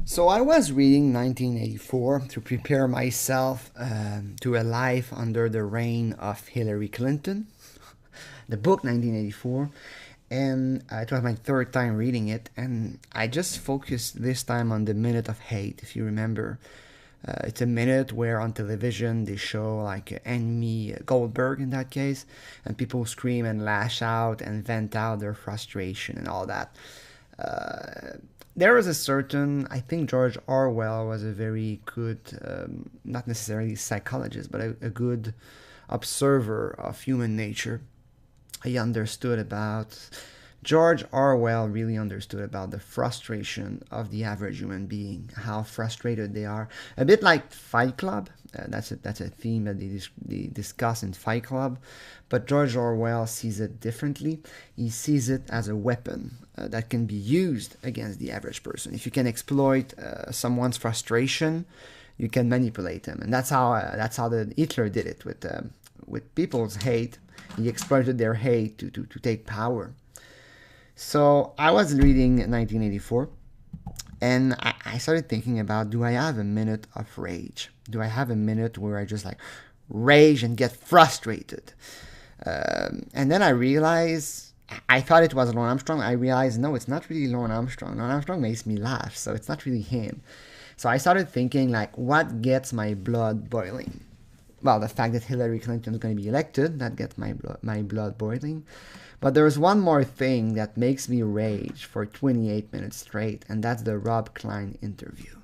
So I was reading 1984 to prepare myself to a life under the reign of Hillary Clinton, the book 1984, and it was my third time reading it, and I just focused this time on the Minute of Hate, if you remember. It's a minute where on television they show like Amy Goldberg in that case, and people scream and lash out and vent out their frustration and all that. There was a certain, I think George Orwell was a very good, not necessarily psychologist, but a good observer of human nature. He understood about, George Orwell really understood about the frustration of the average human being, how frustrated they are. A bit like Fight Club. That's a theme that they discuss in Fight Club. But George Orwell sees it differently. He sees it as a weapon that can be used against the average person. If you can exploit someone's frustration, you can manipulate them. And that's how the Hitler did it with people's hate. He exploited their hate to take power. So I was reading 1984, and I started thinking about, do I have a minute of rage? Do I have a minute where I just like rage and get frustrated? And then I realized, I thought it was Lorne Armstrong. I realized, no, it's not really Lorne Armstrong. Lorne Armstrong makes me laugh, so it's not really him. So I started thinking, like, what gets my blood boiling? Well, the fact that Hillary Clinton is going to be elected, that gets my blood boiling. But there's one more thing that makes me rage for 28 minutes straight, and that's the Robb Kline interview.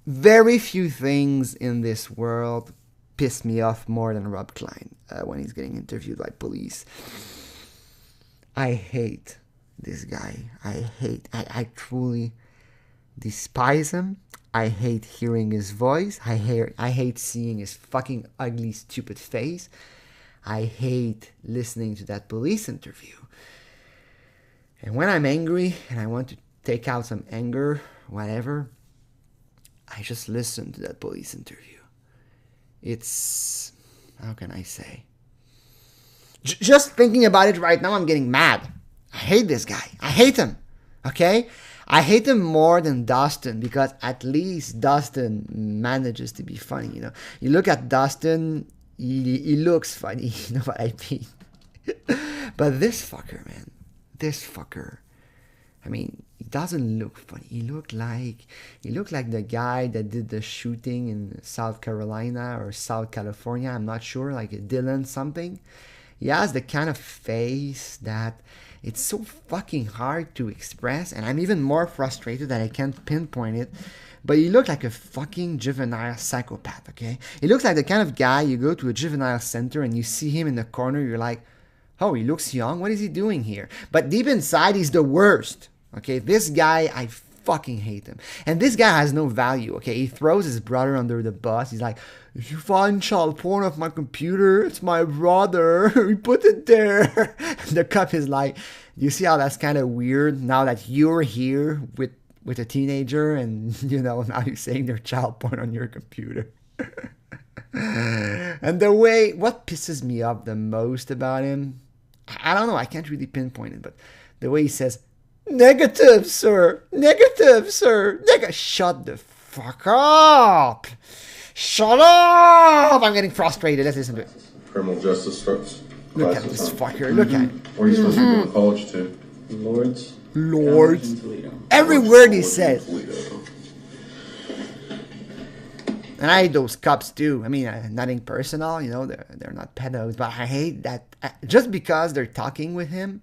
Very few things in this world piss me off more than Robb Kline when he's getting interviewed by police. I hate this guy. I truly despise him. I hate hearing his voice. I hate seeing his fucking ugly, stupid face. I hate listening to that police interview. And when I'm angry and I want to take out some anger, whatever, I just listen to that police interview. It's, how can I say? Just thinking about it right now, I'm getting mad. I hate this guy. I hate him. Okay? I hate him more than Dustin, because at least Dustin manages to be funny, you know. You look at Dustin, he looks funny, you know what I mean? But this fucker, man, I mean, he doesn't look funny. He looked like the guy that did the shooting in South Carolina or South California, I'm not sure, like a Dylan something. He has the kind of face that it's so fucking hard to express, and I'm even more frustrated that I can't pinpoint it. But he looked like a fucking juvenile psychopath, okay? He looks like the kind of guy you go to a juvenile center and you see him in the corner, you're like, oh, he looks young, what is he doing here? But deep inside, he's the worst, okay? This guy, I fucking hate him. And this guy has no value, okay? He throws his brother under the bus. He's like, if you find child porn off my computer, it's my brother. We put it there. The cop is like, you see how that's kind of weird now that you're here with a teenager and, you know, now you're saying there's child porn on your computer. And the way, what pisses me off the most about him, I don't know, I can't really pinpoint it, but the way he says, negative, sir. Shut the fuck up. Shut up. I'm getting frustrated. Let's listen to it. Criminal justice starts. Look at this fucker. Look at him. Where are you supposed to go to college to? Lords. Every word he says. And I hate those cops too. I mean, nothing personal, you know, they're not pedos, but I hate that just because they're talking with him,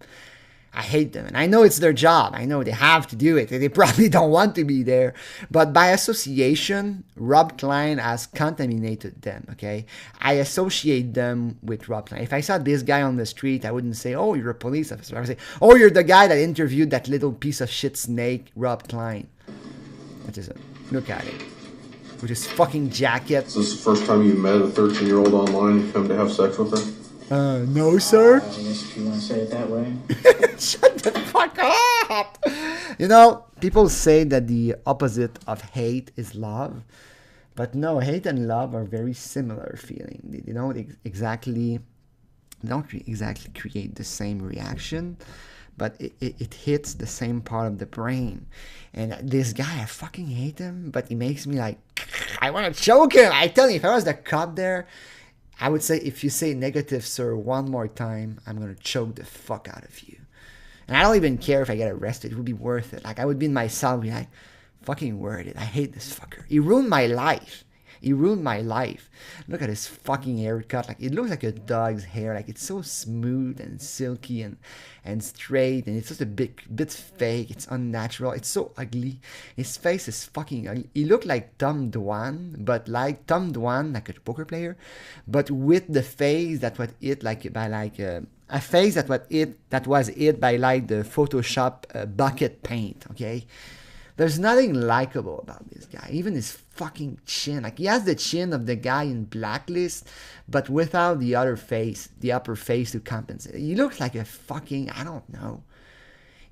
I hate them. And I know it's their job. I know they have to do it. They probably don't want to be there. But by association, Robb Kline has contaminated them, okay? I associate them with Robb Kline. If I saw this guy on the street, I wouldn't say, oh, you're a police officer. I would say, oh, you're the guy that interviewed that little piece of shit snake, Robb Kline. That is it. Look at it. With his fucking jacket. Is this the first time you met a 13-year-old online and come to have sex with her? No, sir. I guess if you want to say it that way. Shut the fuck up. You know, people say that the opposite of hate is love. But no, hate and love are very similar feeling. They don't exactly create the same reaction. but it hits the same part of the brain. And this guy, I fucking hate him, but he makes me like, I want to choke him. I tell you, if I was the cop there, I would say, if you say negative, sir, one more time, I'm going to choke the fuck out of you. And I don't even care if I get arrested. It would be worth it. Like, I would be in my cell and be like, fucking worth it. I hate this fucker. He ruined my life. He ruined my life. Look at his fucking haircut. Like, it looks like a dog's hair. Like, it's so smooth and silky and straight. And it's just a bit fake. It's unnatural. It's so ugly. His face is fucking ugly. He looked like Tom Dwan, but like Tom Dwan, like a poker player, but with the face that was it like by like a face that was it by like the Photoshop bucket paint. Okay. There's nothing likable about this guy. Even his fucking chin. Like, he has the chin of the guy in Blacklist, but without the other face, the upper face to compensate. He looks like a fucking, I don't know.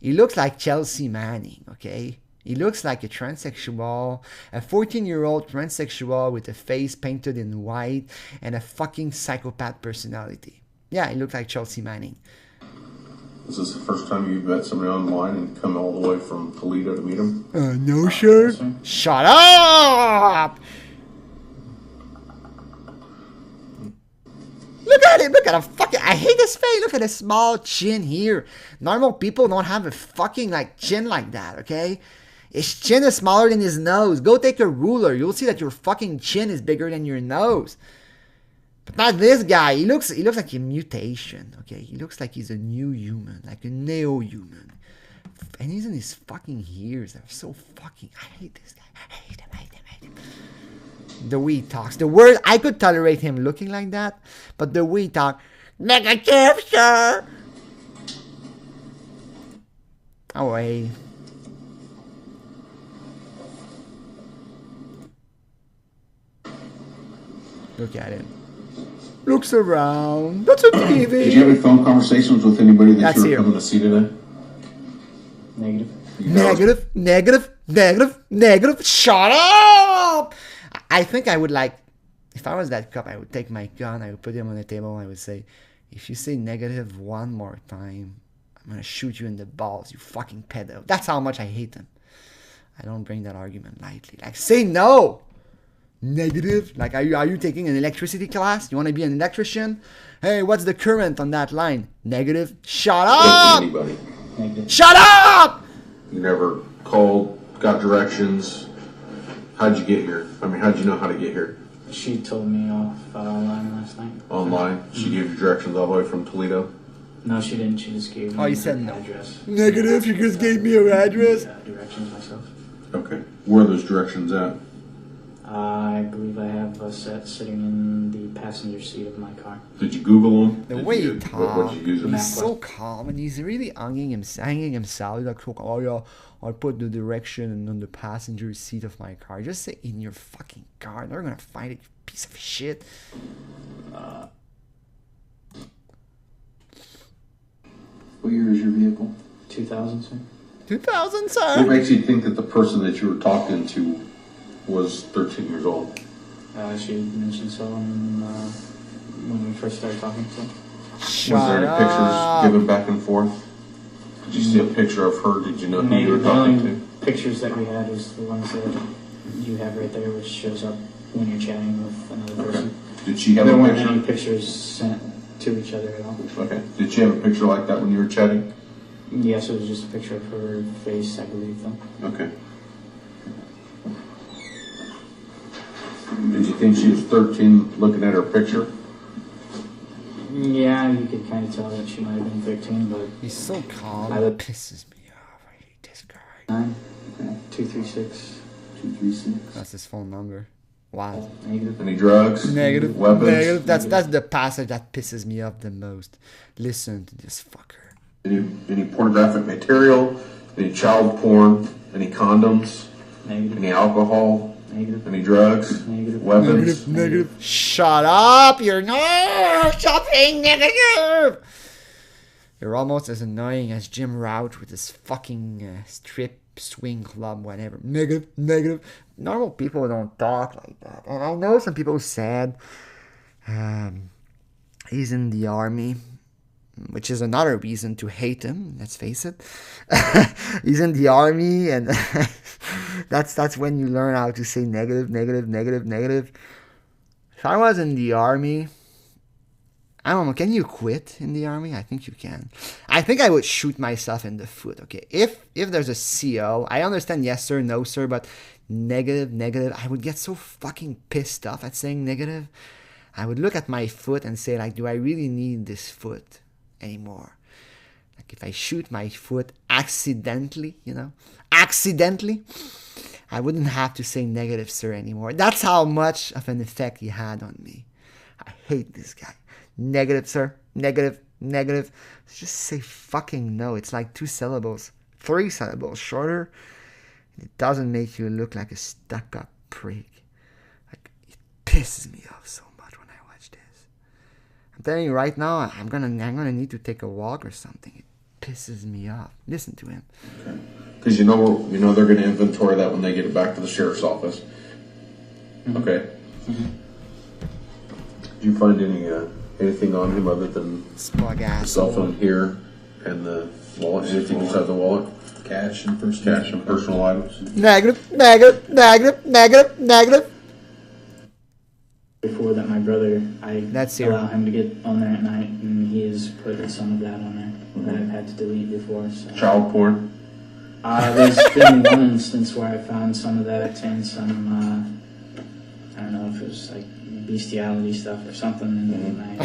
He looks like Chelsea Manning, okay? He looks like a transsexual, a 14-year-old transsexual with a face painted in white and a fucking psychopath personality. Yeah, he looks like Chelsea Manning. Is this the first time you've met somebody online and come all the way from Toledo to meet him? No, sir. Shut up! Look at him. Look at him. Fucking, I hate his face. Look at his small chin here. Normal people don't have a fucking like chin like that, okay? His chin is smaller than his nose. Go take a ruler. You'll see that your fucking chin is bigger than your nose. But not this guy. He looks like a mutation, okay? He looks like he's a new human, like a neo-human. And he's in his fucking ears. They're so fucking... I hate this guy. I hate him. The way he talks. The word... I could tolerate him looking like that, but the way he talks... Negative, sir! Away. Look at him. Looks around. That's a TV. Did you have any phone conversations with anybody that you were coming to see today? Negative. Shut up! I think I would like, if I was that cop, I would take my gun, I would put him on the table, I would say, if you say negative one more time, I'm gonna shoot you in the balls, you fucking pedo. That's how much I hate him. I don't bring that argument lightly. Like, say no! Negative? Like, are you taking an electricity class? You want to be an electrician? Hey, what's the current on that line? Negative. Shut up! Anybody. Negative. Shut up! You never called, got directions. How'd you get here? I mean, how'd you know how to get here? She told me off online last night. Online? She gave you directions all the way from Toledo? No, she didn't. She just gave me Oh, you said no. address. Negative, you just gave me your address? Directions myself. Okay. Where are those directions at? I believe I have a set sitting in the passenger seat of my car. Did you Google them? The way he talks, What'd you use them? he's so calm and he's really hanging himself. He's like, oh yeah, I put the direction on the passenger seat of my car. Just say in your fucking car. They're gonna find it, you piece of shit. What year is your vehicle? 2000, sir. 2000, What sir. makes you think that the person that you were talking to was 13 years old? She mentioned so when we first started talking to her. Was there any pictures given back and forth? Did you see a picture of her? Did you know who you were The talking only to? pictures that we had is the ones that you have right there, which shows up when you're chatting with another person. Did she have There a weren't any picture? pictures sent to each other at all. Okay. Did she have a picture like that when you were chatting? Yes, it was just a picture of her face, I believe, though. Okay. Did you think she was 13 looking at her picture? Yeah, you could kind of tell that she might have been 13, but He's so calm. I It look- pisses me off. I hate this guy. 9, Okay. 236. 236. That's his phone number. Wow. Negative. Any drugs? Negative. Weapons? Negative. That's the passage that pisses me off the most. Listen to this fucker. Any pornographic material? Any child porn? Any condoms? Negative. Any alcohol? Negative. Any drugs? Negative. Weapons? Negative. Shut up! You're not shopping negative! You're almost as annoying as Jim Rout with his fucking strip swing club, whatever. Negative. Normal people don't talk like that. And I know some people said he's in the army. which is another reason to hate him. Let's face it. He's in the army, and that's when you learn how to say negative, negative, negative, negative. If I was in the army, I don't know, can you quit in the army? I think you can. I think I would shoot myself in the foot, okay? If there's a CO, I understand yes sir, no sir, but negative, negative, I would get so fucking pissed off at saying negative. I would look at my foot and say, like, do I really need this foot anymore? Like, if I shoot my foot accidentally, accidentally, I wouldn't have to say negative sir anymore. That's how much of an effect he had on me. I hate this guy. Negative, sir. Negative, negative. Just say fucking no. It's like 2 syllables, 3 syllables shorter. It doesn't make you look like a stuck-up prig. Like, it pisses me off so much when I watch this. I'm telling you right now, I'm gonna need to take a walk or something. It pisses me off. Listen to him. Okay. Because you know they're gonna inventory that when they get it back to the sheriff's office. Mm-hmm. Okay. Mm-hmm. Did you find anything on him other than the cell phone here and the wallet? Anything inside the wallet? Cash and personal items. Negative, negative, negative, negative, negative. Before that, my brother, I That's allow him to get on there at night, and he has put some of that on there that I've had to delete before. So. Child porn. There's been one instance where I found some of that and some, I don't know if it was like bestiality stuff or something, and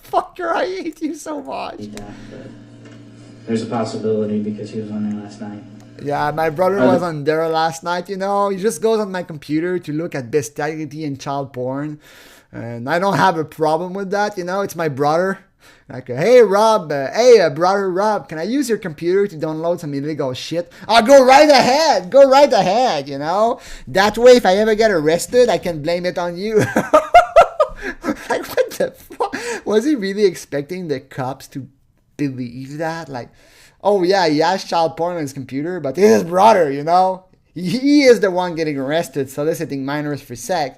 Fucker, I hate you so much. That, but there's a possibility because he was on there last night. Yeah, my brother was on there last night, He just goes on my computer to look at bestiality and child porn. And I don't have a problem with that, It's my brother. Like, hey, Rob, brother Rob, can I use your computer to download some illegal shit? Oh, go right ahead, That way, if I ever get arrested, I can blame it on you. Like, what the fuck? Was he really expecting the cops to believe that? Like, oh yeah, he has child porn on his computer, but his brother, he is the one getting arrested, soliciting minors for sex.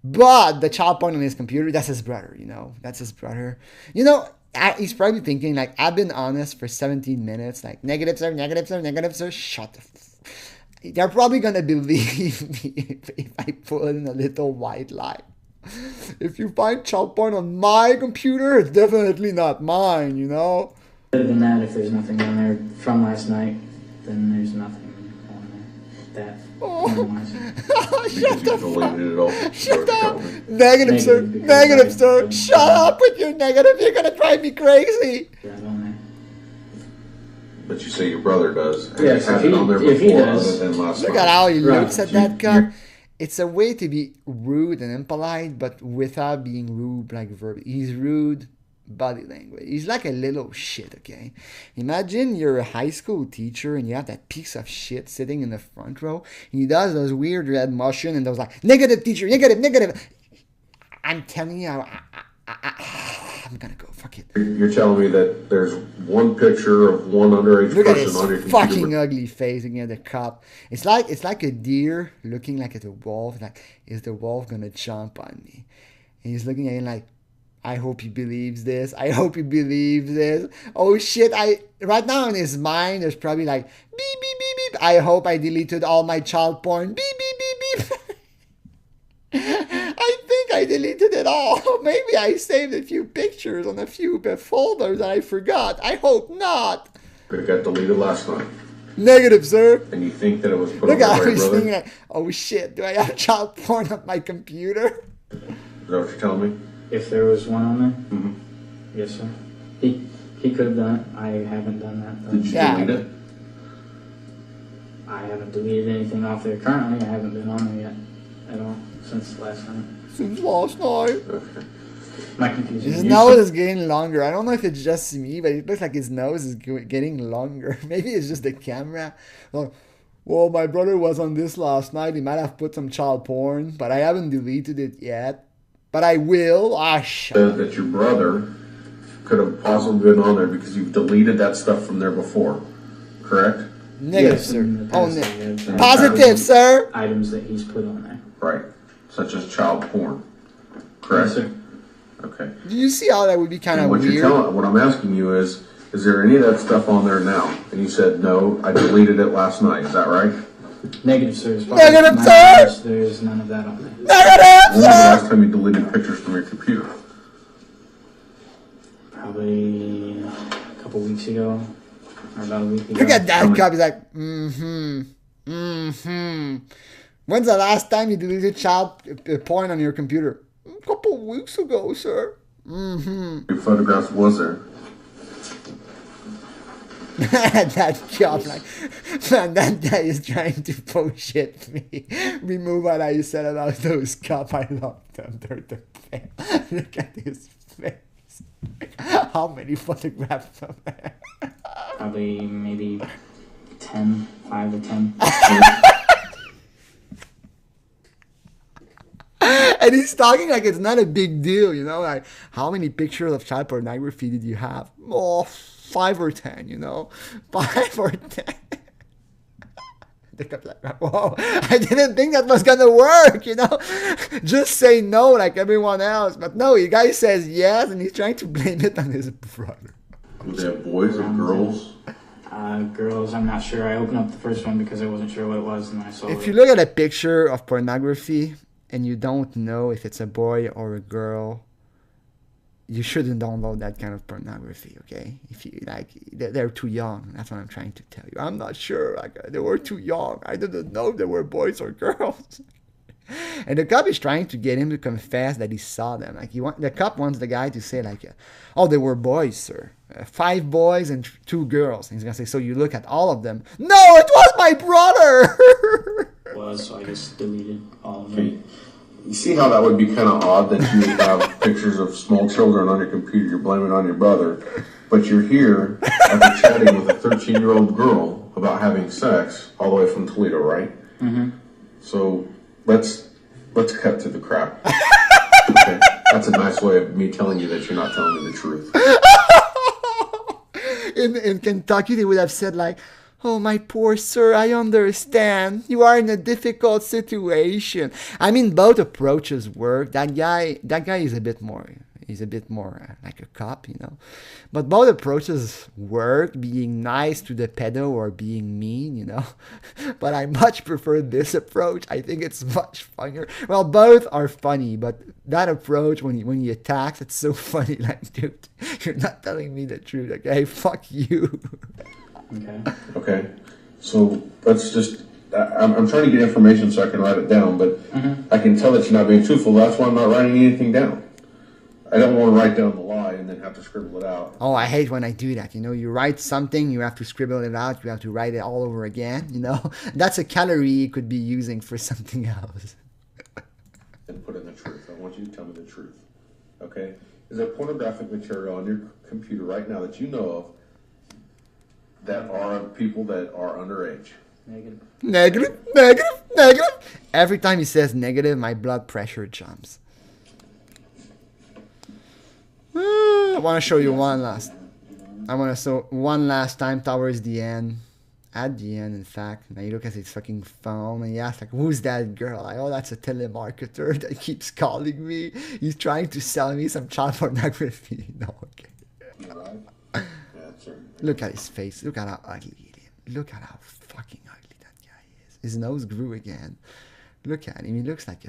But the child porn on his computer, that's his brother, That's his brother. He's probably thinking, like, I've been honest for 17 minutes. Like, negative, sir, negative, sir, negative, sir. Shut the They're probably going to believe me if I pull in a little white lie. If you find child porn on my computer, it's definitely not mine, Other than that, if there's nothing on there from last night, then there's nothing on there. Shut the fuck. Shut up. Negative, sir. Negative, sir. Shut up with your negative. You're going to drive me crazy. But you say your brother does. Yes, had it on there before other than last night. Look at how he looks at that cup. It's a way to be rude and impolite, but without being rude like verb. He's rude body language. He's like a little shit, okay? Imagine you're a high school teacher and you have that piece of shit sitting in the front row. And he does those weird red motion and those like, negative teacher, negative, negative. I'm telling you, I'm gonna go, fuck it. You're telling me that there's one picture of one underage person on your computer. Look at his fucking ugly face against the cop. It's like a deer looking like at a wolf. Like, is the wolf gonna jump on me? And he's looking at him like, I hope he believes this. I hope he believes this. Oh shit, right now in his mind, there's probably like, beep, beep, beep, beep. I hope I deleted all my child porn. Beep, beep, beep, beep. I think I deleted it all. Maybe I saved a few pictures on a few folders that I forgot. I hope not. But it got deleted last night. Negative, sir. And you think that it was put Look on at the right how brother? he's like, oh shit, do I have child porn on my computer? Is that what you're telling me? If there was one on there? Mm-hmm. Yes, sir. He could have done it. I haven't done that, though. Did you delete it? I haven't deleted anything off there currently. I haven't been on there yet at all since last night. Since last night. Okay. My confusion. His nose is getting longer. I don't know if it's just me, but it looks like his nose is getting longer. Maybe it's just the camera. Well, my brother was on this last night. He might have put some child porn, but I haven't deleted it yet. But I will. Says that your brother could have possibly been on there because you've deleted that stuff from there before, correct? Negative, yes, sir. Oh, positive, sir. Items that he's put on there. Right, such as child porn, correct? Yes, sir. Okay. Do you see how that would be kind of weird? What I'm asking you is there any of that stuff on there now? And you said, no, I deleted it last night. Is that right? Negative, sir. Negative, sir! There's none of that on there. Negative, When was the last time you deleted pictures from your computer? Probably a couple weeks ago, or about a week ago. Look at that cop. He's like, When's the last time you deleted child porn on your computer? A couple weeks ago, sir. Your photographs was there? That cop, like, man, that guy is trying to bullshit me. Remove what I said about those cops. I love them. They're the best. Look at his face. How many photographs of there? Probably maybe 10, 5 or 10. And he's talking like it's not a big deal, you know? Like, how many pictures of child pornography did you have? Oh, 5 or 10, you know? 5 or 10. The cop's like, whoa, I didn't think that was gonna work, you know? Just say no like everyone else. But no, the guy says yes, and he's trying to blame it on his brother. Was that boys or girls? Girls, I'm not sure. I opened up the first one because I wasn't sure what it was, and I saw If you look at a picture of pornography and you don't know if it's a boy or a girl, you shouldn't download that kind of pornography, okay? If you like, they're too young. That's what I'm trying to tell you. I'm not sure. Like, they were too young. I didn't know they were boys or girls. And the cop is trying to get him to confess that he saw them. Like, the cop wants the guy to say like, "Oh, they were boys, sir. 5 boys and 2 girls." And he's gonna say, "So you look at all of them?" No, it was my brother. so I just deleted all of them. You see how that would be kind of odd that you would have pictures of small children on your computer, you're blaming it on your brother, but you're here after chatting with a 13-year-old girl about having sex all the way from Toledo, right? Mm-hmm. So let's cut to the crap. Okay? That's a nice way of me telling you that you're not telling me the truth. In Kentucky, they would have said like, "Oh, my poor sir, I understand. You are in a difficult situation." I mean, both approaches work. That guy is a bit more. He's a bit more like a cop, you know. But both approaches work, being nice to the pedo or being mean, you know. But I much prefer this approach. I think it's much funnier. Well, both are funny, but that approach, when he attacks, it's so funny. Like, dude, you're not telling me the truth, okay? Fuck you. Okay. So let's just. I'm trying to get information so I can write it down, but I can tell that you're not being truthful. That's why I'm not writing anything down. I don't want to write down the lie and then have to scribble it out. Oh, I hate when I do that. You know, you write something, you have to scribble it out, you have to write it all over again, you know. That's a calorie you could be using for something else. And put in the truth. I want you to tell me the truth. Okay? Is there pornographic material on your computer right now that you know of that are people that are underage? Negative. Every time he says negative, my blood pressure jumps. I want to show you one last time towards the end. At the end, in fact, now you look at his fucking phone and he asks like, "Who's that girl?" Like, "Oh, that's a telemarketer that keeps calling me. He's trying to sell me some child pornography." No, okay. Look at his face. Look at how ugly it is. Look at how fucking ugly that guy is. His nose grew again. Look at him. He looks like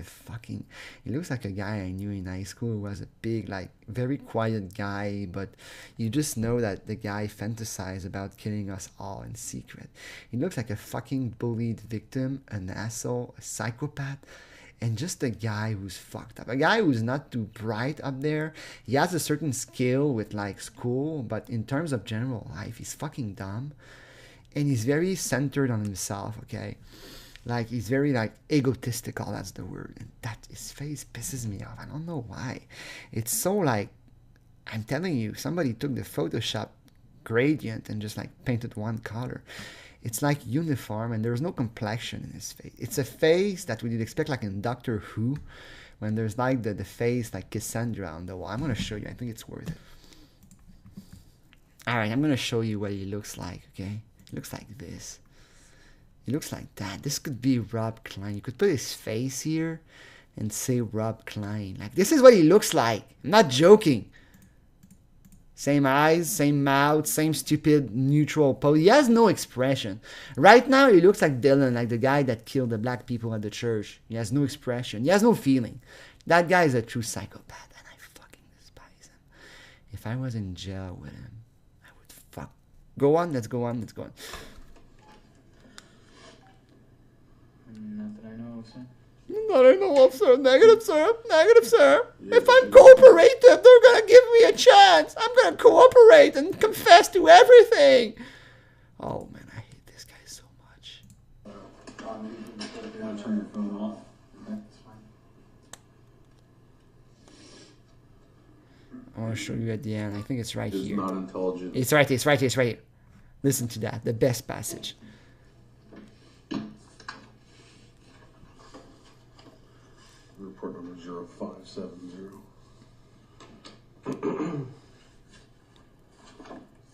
a guy I knew in high school who was a big, like, very quiet guy, but you just know that the guy fantasized about killing us all in secret. He looks like a fucking bullied victim, an asshole, a psychopath, and just a guy who's fucked up. A guy who's not too bright up there. He has a certain skill with, like, school, but in terms of general life, he's fucking dumb. And he's very centered on himself, okay? Like, he's very, like, egotistical, that's the word. And his face pisses me off. I don't know why. It's so, like, I'm telling you, somebody took the Photoshop gradient and just, like, painted one color. It's, like, uniform, and there's no complexion in his face. It's a face that we would expect, like, in Doctor Who, when there's, like, the face, like, Cassandra on the wall. I'm going to show you. I think it's worth it. All right, I'm going to show you what he looks like, okay? He looks like this. He looks like that. This could be Robb Kline. You could put his face here, and say Robb Kline. Like, this is what he looks like. I'm not joking. Same eyes, same mouth, same stupid neutral pose. He has no expression. Right now, he looks like Dylan, like the guy that killed the black people at the church. He has no expression. He has no feeling. That guy is a true psychopath, and I fucking despise him. If I was in jail with him, I would fuck. Go on, let's go on, let's go on. Not that I know of, sir. Not I know of, sir. Negative, sir. Negative, sir. If I'm cooperative, they're gonna give me a chance. I'm gonna cooperate and confess to everything. Oh man, I hate this guy so much. Turn your phone off. I want to show you at the end. I think it's right Is here. not intelligent. It's right here. Listen to that. The best passage. Report number 0570.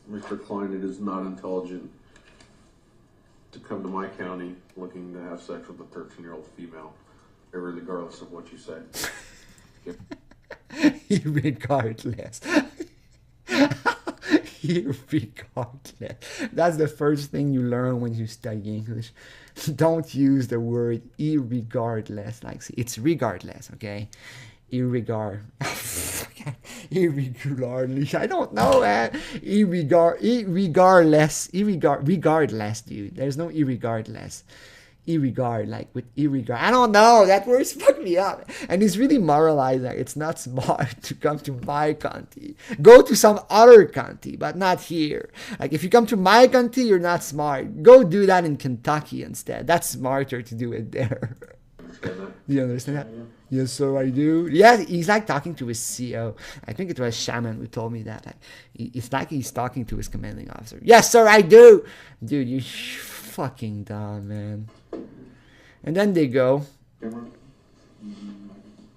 Mr. Kline, it is not intelligent to come to my county looking to have sex with a 13-year-old female, regardless of what you say. Yep. Irregardless. Irregardless. That's the first thing you learn when you study English. Don't use the word irregardless. Like, see, it's regardless, okay? Irregardless. I don't know, man. Regardless, dude. There's no irregardless. Irregard, like with irregard. I don't know. That word's fucked me up. And it's really moralizing. It's not smart to come to my country. Go to some other country, but not here. Like, if you come to my country, you're not smart. Go do that in Kentucky instead. That's smarter to do it there. Do you understand that? Yes, sir, I do. Yeah, he's like talking to his CO. I think it was Shaman who told me that. Like, it's like he's talking to his commanding officer. Yes, sir, I do. Dude, you fucking dumb, man. And then they go.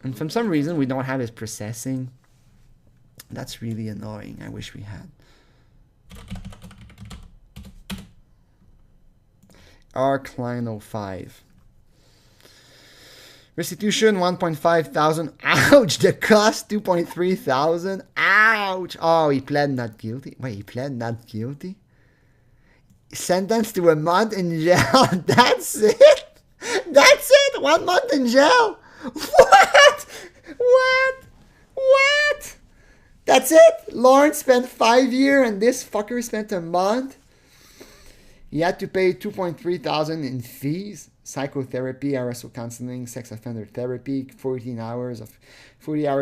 And for some reason, we don't have his processing. That's really annoying. I wish we had. R. Kline 05. Restitution 1.5 thousand. Ouch! The cost 2.3 thousand. Ouch! Oh, he pled not guilty. Wait, he pled not guilty? Sentenced to a month in jail. That's it? That's it? 1 month in jail? What? What? That's it? Lawrence spent 5 years and this fucker spent a month? He had to pay 2.3 thousand in fees. Psychotherapy, RSO counseling, sex offender therapy, 40 hours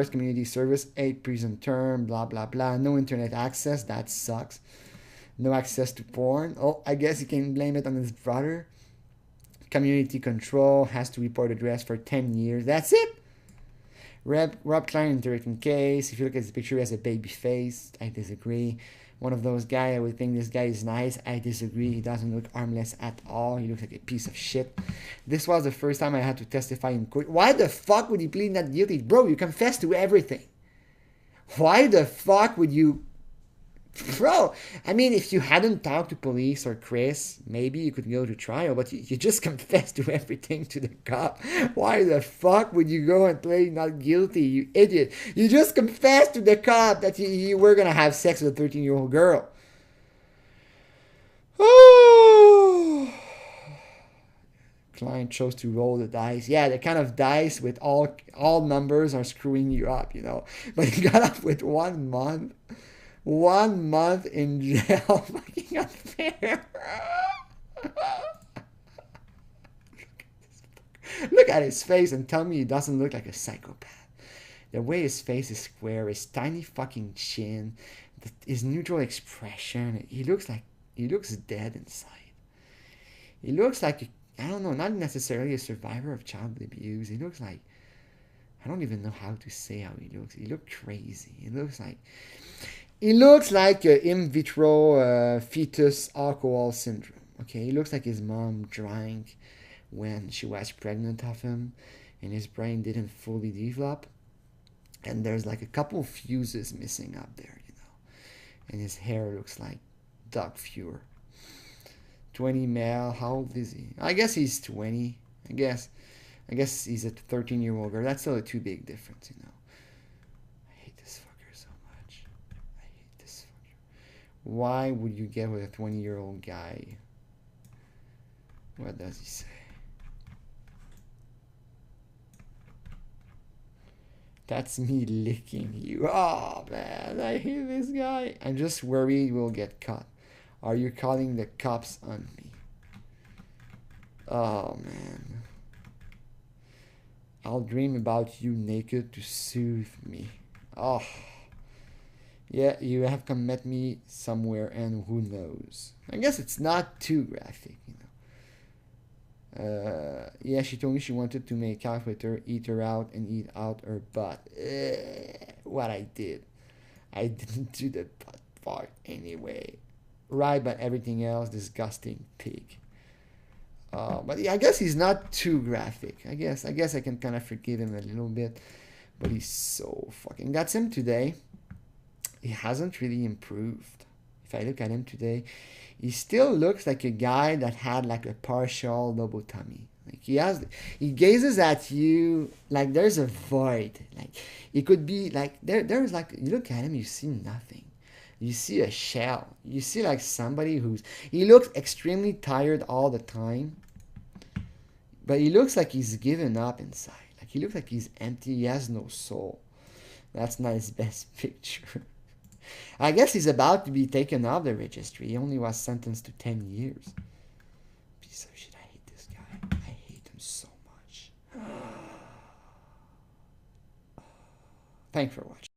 community service, 8 prison term, blah, blah, blah. No internet access. That sucks. No access to porn. Oh, I guess he can blame it on his brother. Community control, has to report address for 10 years. That's it. Robb Kline interrogating case. If you look at his picture, he has a baby face. I disagree. One of those guys, I would think this guy is nice. I disagree. He doesn't look harmless at all. He looks like a piece of shit. This was the first time I had to testify in court. Why the fuck would you plead not guilty? Bro, you confess to everything. Why the fuck would you... Bro, I mean, if you hadn't talked to police or Chris, maybe you could go to trial, but you just confessed to everything to the cop. Why the fuck would you go and plead not guilty, you idiot? You just confessed to the cop that you were going to have sex with a 13-year-old girl. Oh. Client chose to roll the dice. Yeah, the kind of dice with all numbers are screwing you up, you know. But he got up with 1 month. 1 month in jail. Fucking unfair. Look at his face and tell me he doesn't look like a psychopath. The way his face is square, his tiny fucking chin, his neutral expression. He looks dead inside. He looks like, I don't know, not necessarily a survivor of child abuse. He looks like, I don't even know how to say how he looks. He looks crazy. He looks like in vitro fetus alcohol syndrome. Okay, he looks like his mom drank when she was pregnant of him and his brain didn't fully develop. And there's like a couple of fuses missing up there, you know. And his hair looks like dog fur. 20 male, how old is he? I guess he's 20, I guess. I guess he's a 13-year-old girl. That's still a too big difference, you know. I hate this fucker so much. I hate this fucker. Why would you get with a 20-year-old guy? What does he say? That's me licking you. Oh, man, I hate this guy. I'm just worried we'll get caught. Are you calling the cops on me? Oh, man. I'll dream about you naked to soothe me. Oh. Yeah, you have come met me somewhere and who knows. I guess it's not too graphic, you know. Yeah, she told me she wanted to make out with her, eat her out, and eat out her butt. What I did. I didn't do the butt part anyway. Right, but everything else, disgusting pig. But yeah, I guess he's not too graphic. I guess I can kind of forgive him a little bit. But he's so fucking... That's him today. He hasn't really improved. If I look at him today, he still looks like a guy that had like a partial lobotomy. Like he gazes at you like there's a void. Like it could be like there's like, you look at him, you see nothing. You see a shell. You see like somebody he looks extremely tired all the time. But he looks like he's given up inside. Like he looks like he's empty. He has no soul. That's not his best picture. I guess he's about to be taken off the registry. He only was sentenced to 10 years. Piece of shit. I hate this guy. I hate him so much. Thanks for watching.